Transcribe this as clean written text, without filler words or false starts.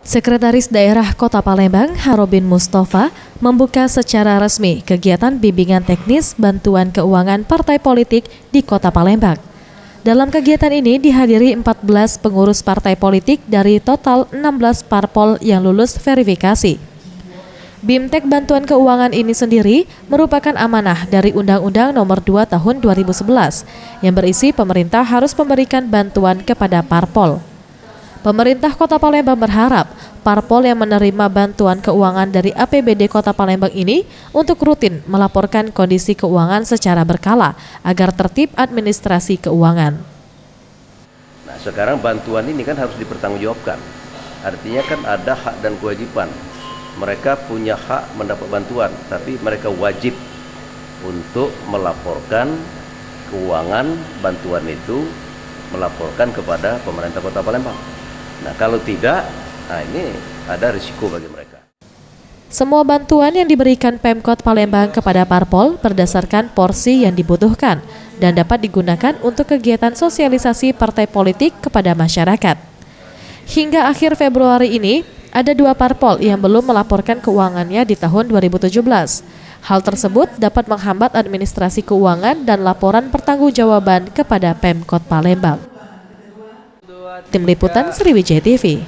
Sekretaris Daerah Kota Palembang, Harobin Mustafa, membuka secara resmi kegiatan bimbingan teknis bantuan keuangan partai politik di Kota Palembang. Dalam kegiatan ini dihadiri 14 pengurus partai politik dari total 16 parpol yang lulus verifikasi. BIMTEK bantuan keuangan ini sendiri merupakan amanah dari Undang-Undang Nomor 2 Tahun 2011 yang berisi pemerintah harus memberikan bantuan kepada parpol. Pemerintah Kota Palembang berharap parpol yang menerima bantuan keuangan dari APBD Kota Palembang ini untuk rutin melaporkan kondisi keuangan secara berkala agar tertib administrasi keuangan. Nah, sekarang bantuan ini kan harus dipertanggungjawabkan. Artinya kan ada hak dan kewajiban. Mereka punya hak mendapat bantuan, tapi mereka wajib untuk melaporkan keuangan bantuan itu, melaporkan kepada pemerintah Kota Palembang. Nah, kalau tidak, ini ada risiko bagi mereka. Semua bantuan yang diberikan Pemkot Palembang kepada parpol berdasarkan porsi yang dibutuhkan dan dapat digunakan untuk kegiatan sosialisasi partai politik kepada masyarakat. Hingga akhir Februari ini, ada 2 parpol yang belum melaporkan keuangannya di tahun 2017. Hal tersebut dapat menghambat administrasi keuangan dan laporan pertanggungjawaban kepada Pemkot Palembang. Tim Liputan Sriwijaya TV.